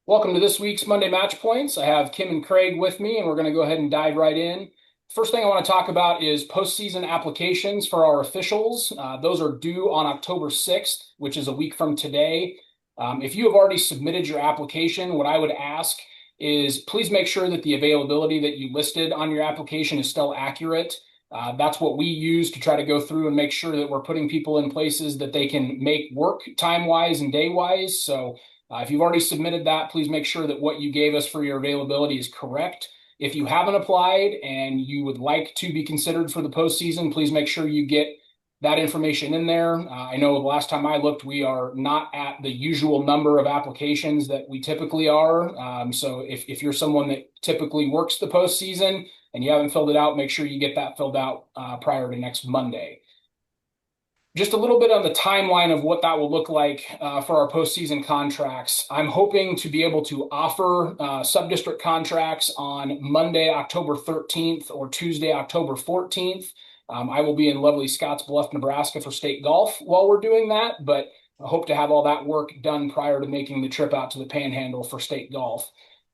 Welcome to this week's Monday Match Points. I have Kim and Craig with me, and we're going to go ahead and dive right in. First thing I want to talk about is postseason applications for our officials. Those are due on October 6th, which is a week from today. If you have already submitted your application, what I would ask is please make sure that the availability that you listed on your application is still accurate. That's what we use to try to go through and make sure that we're putting people in places that they can make work time-wise and day-wise. So if you've already submitted that, please make sure that what you gave us for your availability is correct. If you haven't applied and you would like to be considered for the postseason, please make sure you get that information in there. I know the last time I looked, we are not at the usual number of applications that we typically are. So if you're someone that typically works the postseason and you haven't filled it out, make sure you get that filled out prior to next Monday. Just a little bit on the timeline of what that will look like for our postseason contracts. I'm hoping to be able to offer sub-district contracts on Monday, October 13th or Tuesday, October 14th. I will be in lovely Scottsbluff, Nebraska for state golf while we're doing that, but I hope to have all that work done prior to making the trip out to the Panhandle for state golf.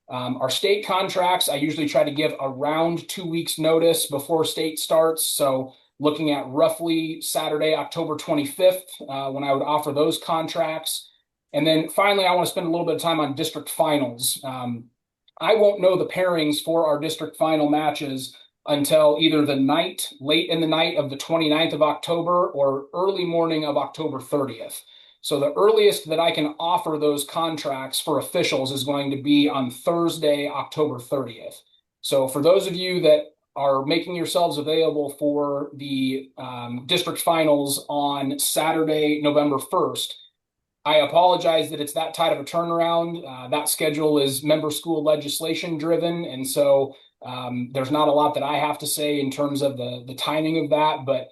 Our state contracts, I usually try to give around 2 weeks notice before state starts. So looking at roughly Saturday, October 25th, when I would offer those contracts. And then finally, I want to spend a little bit of time on district finals. I won't know the pairings for our district final matches until either the night, late in the night of the 29th of October or early morning of October 30th. So the earliest that I can offer those contracts for officials is going to be on Thursday, October 30th. So for those of you that are making yourselves available for the district finals on Saturday, November 1st. I apologize that it's that tight of a turnaround. That schedule is member school legislation driven, and so there's not a lot that I have to say in terms of the timing of that. But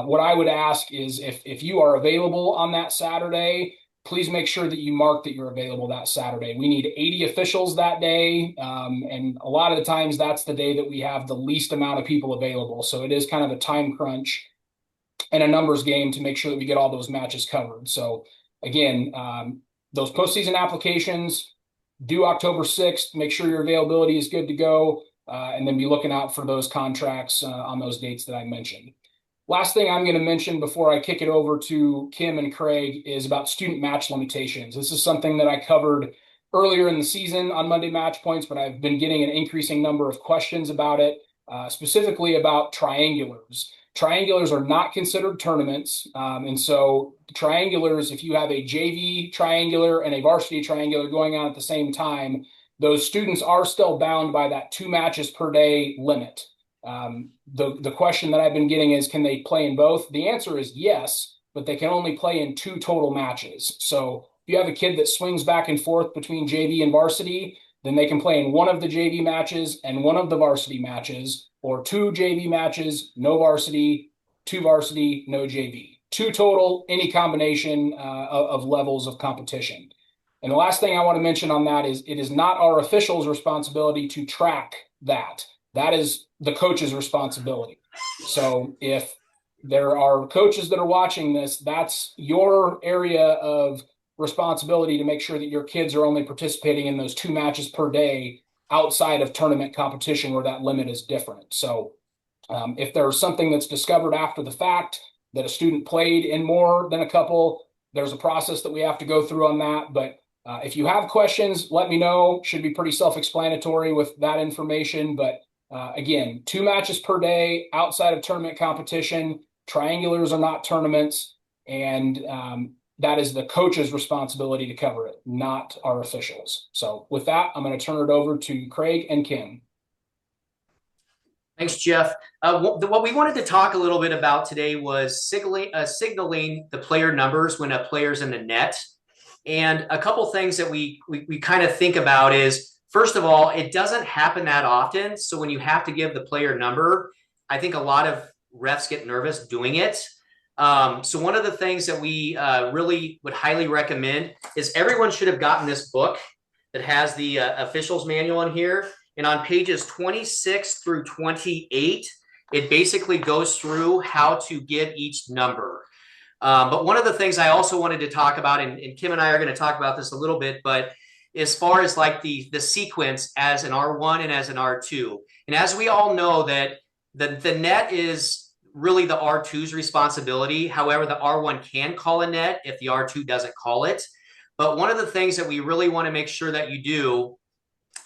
what I would ask is if you are available on that Saturday, please make sure that you mark that you're available that Saturday. We need 80 officials that day. And a lot of the times that's the day that we have the least amount of people available. So it is kind of a time crunch and a numbers game to make sure that we get all those matches covered. So again, those postseason applications due October 6th, make sure your availability is good to go. And then be looking out for those contracts on those dates that I mentioned. Last thing I'm going to mention before I kick it over to Kim and Craig is about student match limitations. This is something that I covered earlier in the season on Monday Match Points, but I've been getting an increasing number of questions about it, specifically about triangulars. Triangulars are not considered tournaments. And so triangulars, if you have a JV triangular and a varsity triangular going on at the same time, those students are still bound by that 2 matches per day limit. The question that I've been getting is, can they play in both? The answer is yes, but they can only play in 2 total matches. So if you have a kid that swings back and forth between JV and varsity, then they can play in one of the JV matches and one of the varsity matches, or 2 JV matches, no varsity, 2 varsity, no JV. 2 total, any combination of levels of competition. And the last thing I want to mention on that is it is not our officials' responsibility to track that. That is the coach's responsibility. So if there are coaches that are watching this, that's your area of responsibility to make sure that your kids are only participating in those 2 matches per day outside of tournament competition where that limit is different. So if there's something that's discovered after the fact that a student played in more than a couple, there's a process that we have to go through on that. But if you have questions, let me know. Should be pretty self-explanatory with that information. But again, 2 matches per day outside of tournament competition. Triangulars are not tournaments. And that is the coach's responsibility to cover it, not our officials. So with that, I'm going to turn it over to Craig and Kim. Thanks, Jeff. What we wanted to talk a little bit about today was signaling the player numbers when a player's in the net. And a couple things that we kind of think about is, first of all, it doesn't happen that often. So when you have to give the player number, I think a lot of refs get nervous doing it. So one of the things that we really would highly recommend is everyone should have gotten this book that has the officials manual in here. And on pages 26 through 28, it basically goes through how to get each number. But one of the things I also wanted to talk about, and Kim and I are going to talk about this a little bit, but as far as like the sequence as an R1 and as an R2. And as we all know that the net is really the R2's responsibility. However, the R1 can call a net if the R2 doesn't call it. But one of the things that we really want to make sure that you do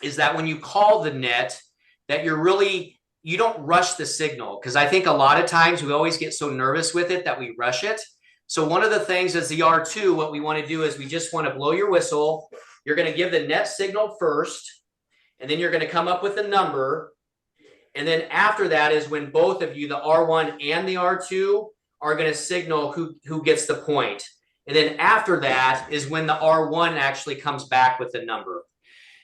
is that when you call the net, that you don't rush the signal, because I think a lot of times we always get so nervous with it that we rush it. So one of the things is the R2, what we want to do is we just want to blow your whistle. You're going to give the net signal first, and then you're going to come up with a number. And then after that is when both of you, the R1 and the R2, are going to signal who gets the point. And then after that is when the R1 actually comes back with the number.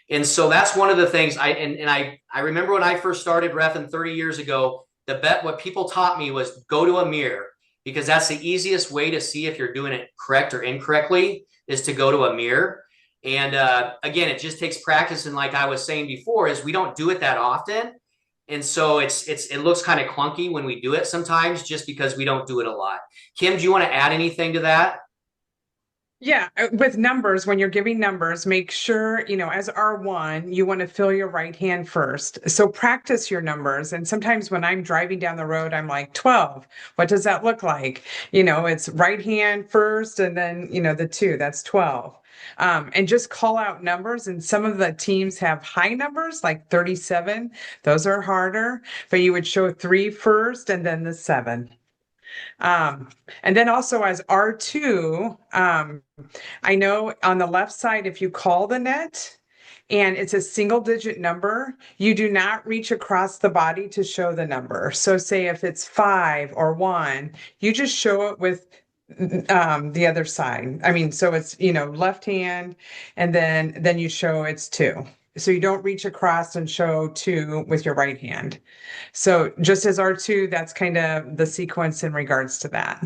And so that's one of the things I remember when I first started reffing 30 years ago, what people taught me was go to a mirror, because that's the easiest way to see if you're doing it correct or incorrectly, is to go to a mirror. And again, it just takes practice. And like I was saying before, is we don't do it that often. And so it looks kind of clunky when we do it sometimes, just because we don't do it a lot. Kim, do you want to add anything to that? Yeah, with numbers, when you're giving numbers, make sure, as R1, you want to fill your right hand first. So practice your numbers. And sometimes when I'm driving down the road, I'm like, 12. What does that look like? It's right hand first and then, the two, that's 12. And just call out numbers. And some of the teams have high numbers like 37. Those are harder, but you would show three first and then the seven. Um, and then also as R2, I know on the left side, if you call the net and it's a single digit number, you do not reach across the body to show the number. So say if it's 5 or 1, you just show it with the other side. I mean, so it's, left hand and then you show it's 2. So you don't reach across and show 2 with your right hand. So just as R2, that's kind of the sequence in regards to that.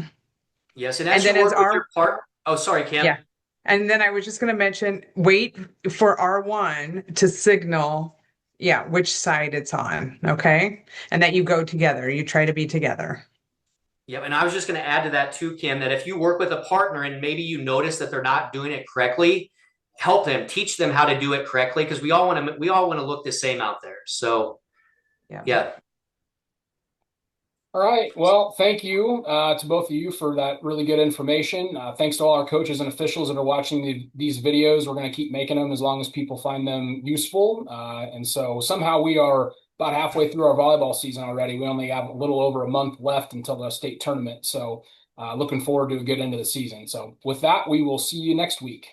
Yes. And And as you then as work with R, your part, oh, sorry, Kim. yeah. And then I was just going to mention, wait for R1 to signal, yeah, which side it's on. Okay. And that you go together. You try to be together. Yeah, and I was just going to add to that too, Kim, that if you work with a partner and maybe you notice that they're not doing it correctly, help them, teach them how to do it correctly, because we all want to look the same out there. So Yeah. yeah. All right. Well, thank you to both of you for that really good information. Thanks to all our coaches and officials that are watching these videos. We're going to keep making them as long as people find them useful. And so somehow we are about halfway through our volleyball season already. We only have a little over a month left until the state tournament. So looking forward to a good end of the season. So with that, we will see you next week.